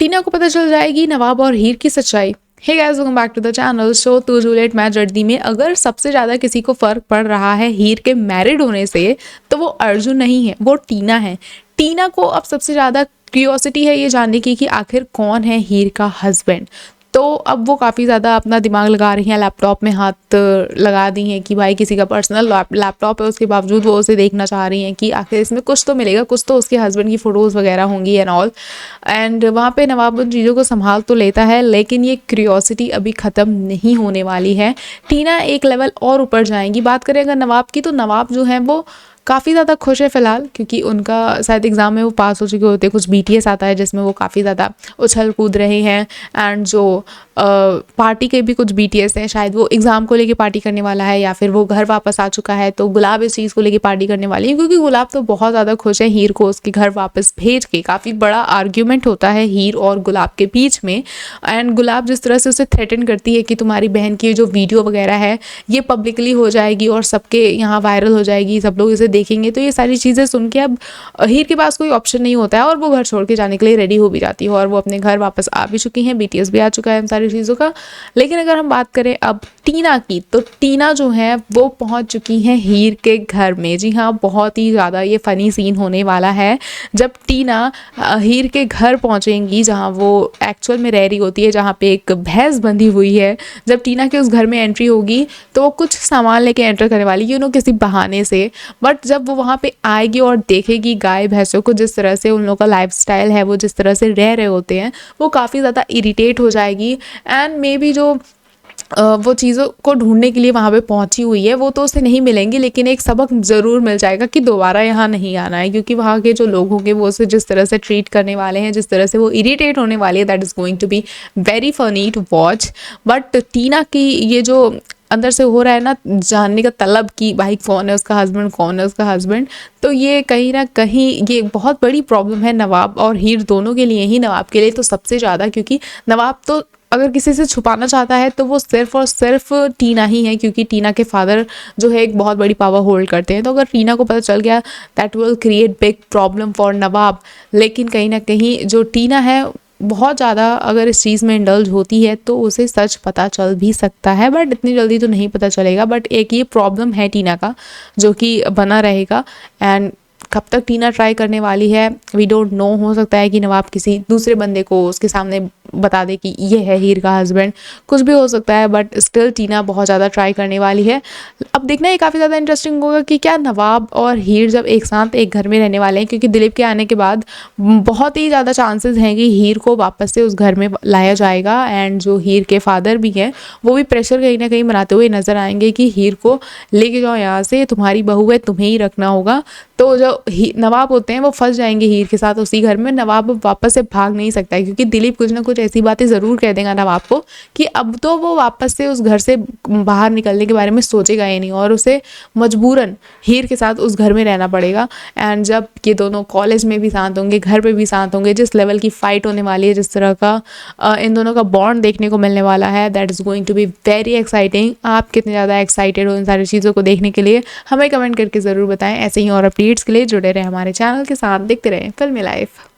टीना को पता चल जाएगी नवाब और हीर की सच्चाई। Hey guys, welcome back to the channel. शो तू जूलियट मैं जर्दी में अगर सबसे ज़्यादा किसी को फ़र्क पड़ रहा है हीर के मैरिड होने से तो वो अर्जुन नहीं है, वो टीना है। टीना को अब सबसे ज़्यादा क्यूरियोसिटी है ये जानने की कि आखिर कौन है हीर का हस्बैंड। तो अब वो काफ़ी ज़्यादा अपना दिमाग लगा रही हैं, लैपटॉप में हाथ लगा दी हैं कि भाई किसी का पर्सनल लैपटॉप है, उसके बावजूद वो उसे देखना चाह रही हैं कि आखिर इसमें कुछ तो मिलेगा, कुछ तो उसके हस्बैंड की फ़ोटोज़ वगैरह होंगी एंड ऑल। एंड वहाँ पे नवाब उन चीज़ों को संभाल तो लेता है, लेकिन ये क्यूरियोसिटी अभी ख़त्म नहीं होने वाली है। टीना एक लेवल और ऊपर जाएंगी। बात करें अगर नवाब की, तो नवाब जो है वो काफ़ी ज़्यादा खुश है फ़िलहाल, क्योंकि उनका शायद एग्ज़ाम में वो पास हो चुके होते। कुछ BTS आता है जिसमें वो काफ़ी ज़्यादा उछल कूद रहे हैं। एंड जो पार्टी के भी कुछ BTS हैं, शायद वो एग्ज़ाम को लेके पार्टी करने वाला है या फिर वो घर वापस आ चुका है, तो गुलाब इस चीज़ को लेके पार्टी करने वाली है, क्योंकि गुलाब तो बहुत ज़्यादा खुश है हीर को उसके घर वापस भेज के। काफ़ी बड़ा आर्ग्यूमेंट होता है हीर और गुलाब के बीच में। एंड गुलाब जिस तरह से उसे थ्रेटन करती है कि तुम्हारी बहन की जो वीडियो वगैरह है ये पब्लिकली हो जाएगी और सबके यहाँ वायरल हो जाएगी, सब लोग इसे देखेंगे, तो ये सारी चीज़ें सुन के अब हीर के पास कोई ऑप्शन नहीं होता है और वो घर छोड़ के जाने के लिए रेडी हो भी जाती है। और वो अपने घर वापस आ भी चुकी हैं, BTS भी आ चुका है, इन सारी चीज़ों का। लेकिन अगर हम बात करें अब टीना की, तो टीना जो है वो पहुंच चुकी हैं हीर के घर में। जी हाँ, बहुत ही ज़्यादा ये फ़नी सीन होने वाला है जब टीना हीर के घर पहुंचेंगी, जहाँ वो एक्चुअल में रह रही होती है, जहाँ पे एक भैंस बंधी हुई है। जब टीना के उस घर में एंट्री होगी तो वो कुछ सामान लेके एंटर करने वाली है, किसी बहाने से। बट जब वो वहाँ पे आएगी और देखेगी गाय भैंसों को, जिस तरह से उन लोगों का लाइफस्टाइल है, वो जिस तरह से रह रहे होते हैं, वो काफ़ी ज़्यादा इरिटेट हो जाएगी। एंड मे बी जो वो चीज़ों को ढूंढने के लिए वहाँ पे पहुँची हुई है वो तो उसे नहीं मिलेंगी, लेकिन एक सबक ज़रूर मिल जाएगा कि दोबारा यहाँ नहीं आना है, क्योंकि वहाँ के जो लोग होंगे वो उसे जिस तरह से ट्रीट करने वाले हैं, जिस तरह से वो इरिटेट होने वाली है, that is going to be very funny to watch. But Tina की ये जो अंदर से हो रहा है ना जानने का तलब कि भाई कौन है उसका हस्बैंड, कौन है उसका हस्बैंड, तो ये कहीं ना कहीं ये बहुत बड़ी प्रॉब्लम है नवाब और हीर दोनों के लिए ही। नवाब के लिए तो सबसे ज़्यादा, क्योंकि नवाब तो अगर किसी से छुपाना चाहता है तो वो सिर्फ और सिर्फ टीना ही है, क्योंकि टीना के फादर जो है एक बहुत बड़ी पावर होल्ड करते हैं। तो अगर टीना को पता चल गया that will create big problem for Nawab. लेकिन कहीं ना कहीं जो टीना है बहुत ज़्यादा अगर इस चीज़ में इंडल्ज होती है तो उसे सच पता चल भी सकता है, बट इतनी जल्दी तो नहीं पता चलेगा। बट एक ये प्रॉब्लम है टीना का जो कि बना रहेगा। एंड कब तक टीना ट्राई करने वाली है वी डोंट नो। हो सकता है कि नवाब किसी दूसरे बंदे को उसके सामने बता दे कि ये है हीर का हस्बैंड, कुछ भी हो सकता है, बट स्टिल टीना बहुत ज़्यादा ट्राई करने वाली है। अब देखना ये काफ़ी ज़्यादा इंटरेस्टिंग होगा कि क्या नवाब और हीर जब एक साथ एक घर में रहने वाले हैं, क्योंकि दिलीप के आने के बाद बहुत ही ज़्यादा चांसेस हैं कि हीर को वापस से उस घर में लाया जाएगा। एंड जो हीर के फादर भी हैं वो भी प्रेशर कहीं ना कहीं बनाते हुए नजर आएंगे कि हीर को लेके जाओ यहाँ से, तुम्हारी बहू है, तुम्हें ही रखना होगा। तो जो नवाब होते हैं वो फंस जाएंगे हीर के साथ उसी घर में। नवाब वापस से भाग नहीं सकता है, क्योंकि दिलीप कुछ ना कुछ ऐसी बातें ज़रूर कह देगा नवाब को कि अब तो वो वापस से उस घर से बाहर निकलने के बारे में सोचेगा ही नहीं और उसे मजबूरन हीर के साथ उस घर में रहना पड़ेगा। एंड जब ये दोनों कॉलेज में भी साथ होंगे, घर पे भी साथ होंगे, जिस लेवल की फ़ाइट होने वाली है, जिस तरह का इन दोनों का बॉन्ड देखने को मिलने वाला है, that is going to be very exciting. आप कितने ज़्यादा एक्साइटेड हो इन सारी चीज़ों को देखने के लिए हमें कमेंट करके ज़रूर बताएं। ऐसे ही और अपडेट्स के लिए जुड़े रहे हमारे चैनल के साथ, देखते रहें फिल्मी लाइफ।